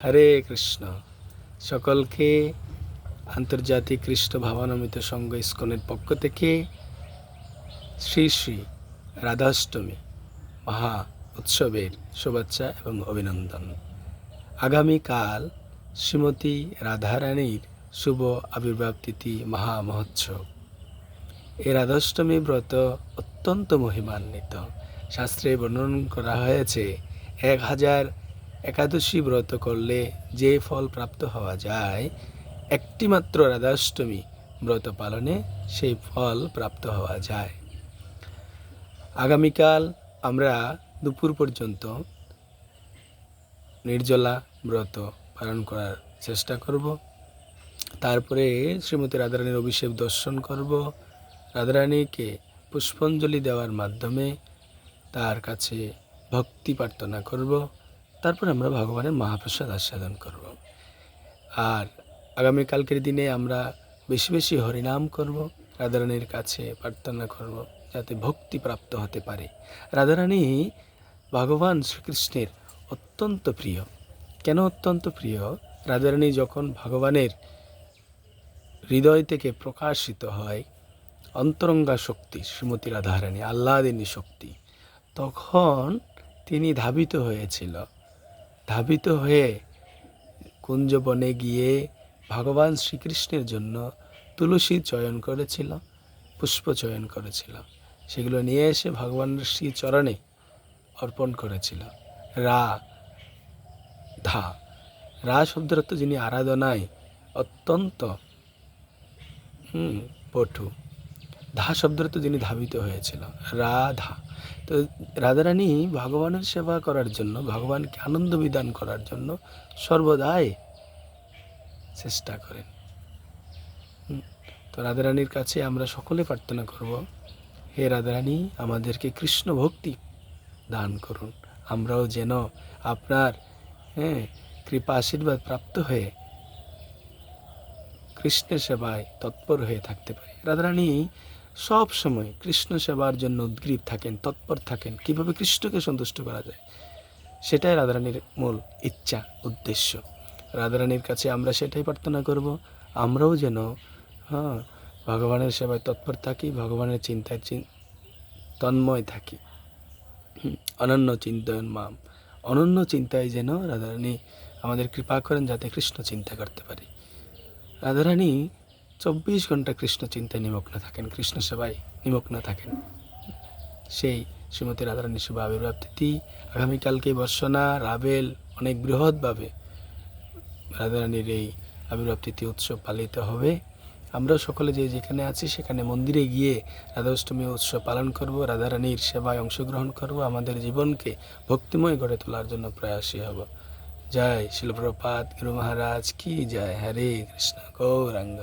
হরে কৃষ্ণ। সকলকে আন্তর্জাতিক কৃষ্ণ ভাবানমিত সংঘ ইস্কনের পক্ষ থেকে শ্রী শ্রী রাধাষ্টমী মহা উৎসবের শুভেচ্ছা এবং অভিনন্দন। আগামীকাল শ্রীমতী রাধারানীর শুভ আবির্ভাব তিথি মহা মহোৎসব। এই রাধাষ্টমী ব্রত অত্যন্ত মহিমান্বিত। শাস্ত্রে বর্ণন করা হয়েছে 1000 একাদশী ব্রত করলে যে ফল প্রাপ্ত হওয়া যায়, একটি মাত্র রাধাষ্টমী ব্রত পালনে সেই ফল প্রাপ্ত হওয়া যায়। আগামীকাল আমরা দুপুর পর্যন্ত নির্জলা ব্রত পালন করার চেষ্টা করব। তারপরে শ্রীমতী রাধারানীর অভিষেক দর্শন করব। রাধারানীকে পুষ্পাঞ্জলি দেওয়ার মাধ্যমে তার কাছে ভক্তি প্রার্থনা করব। তারপর আমরা ভগবানের মহাপ্রসাদ আস্বাদন করব। আর আগামীকালকের দিনে আমরা বেশি বেশি হরিনাম করব, রাধারানীর কাছে প্রার্থনা করব যাতে ভক্তি প্রাপ্ত হতে পারে। রাধারানী ভগবান শ্রীকৃষ্ণের অত্যন্ত প্রিয়। কেন অত্যন্ত প্রিয়? রাধারানী যখন ভগবানের হৃদয় থেকে প্রকাশিত হয় অন্তরঙ্গা শক্তি, শ্রীমতী রাধারানী আহ্লাদিনী শক্তি, তখন তিনি ধাবিত হয়ে কুঞ্জবনে গিয়ে ভগবান শ্রীকৃষ্ণের জন্য তুলসী চয়ন করেছিল, পুষ্প চয়ন করেছিল। সেগুলো নিয়ে এসে ভগবানের শ্রীচরণে অর্পণ করেছিল। রা শব্দের অর্থ যিনি আরাধনায় অত্যন্ত পটু। ধা শব্দের অর্থ যিনি ধাবিত হয়েছিল, রাধা। তো রাধারানী ভগবানের সেবা করার জন্য, ভগবানকে আনন্দ বিধান করার জন্য সর্বদাই চেষ্টা করেন। তো রাধারানীর কাছে আমরা সকলে প্রার্থনা করব, হে রাধারানী, আমাদেরকে কৃষ্ণ ভক্তি দান করুন। আমরাও যেন আপনার কৃপা আশীর্বাদ প্রাপ্ত হয়ে কৃষ্ণের সেবায় তৎপর হয়ে থাকতে পারি। রাধারানী সব সময় কৃষ্ণ সেবার জন্য উদ্গ্রীব থাকেন, তৎপর থাকেন। কিভাবে কৃষ্ণকে সন্তুষ্ট করা যায়, সেটাই রাধারানীর মূল ইচ্ছা, উদ্দেশ্য। রাধারানীর কাছে আমরা সেটাই প্রার্থনা করব, আমরাও যেন ভগবানের সেবায় তৎপর থাকি, ভগবানের চিন্তায় তন্ময় থাকি। অনন্য চিন্তয়ন মাম, অনন্য চিন্তায় যেন রাধারানী আমাদের কৃপা করেন যাতে কৃষ্ণ চিন্তা করতে পারি। রাধারানী 24 ঘন্টা কৃষ্ণ চিন্তায় নিমগ্ন থাকেন, কৃষ্ণ সেবায় নিমগ্ন থাকেন। সেই শ্রীমতী রাধারানীর শুভ আবির্ভাব তিথি আগামীকালকে বর্ষনা রাবেল অনেক বৃহৎভাবে রাধারানীর এই আবির্ভাব তিথি উৎসব পালিত হবে। আমরা সকলে যে যেখানে আছি সেখানে মন্দিরে গিয়ে রাধাষ্টমী উৎসব পালন করব, রাধারানীর সেবায় অংশগ্রহণ করব, আমাদের জীবনকে ভক্তিময় গড়ে তোলার জন্য প্রয়াসী হব। জয় শিল প্রপাত গুরু মহারাজ কি জয়। হরে কৃষ্ণ গৌরাঙ্গ।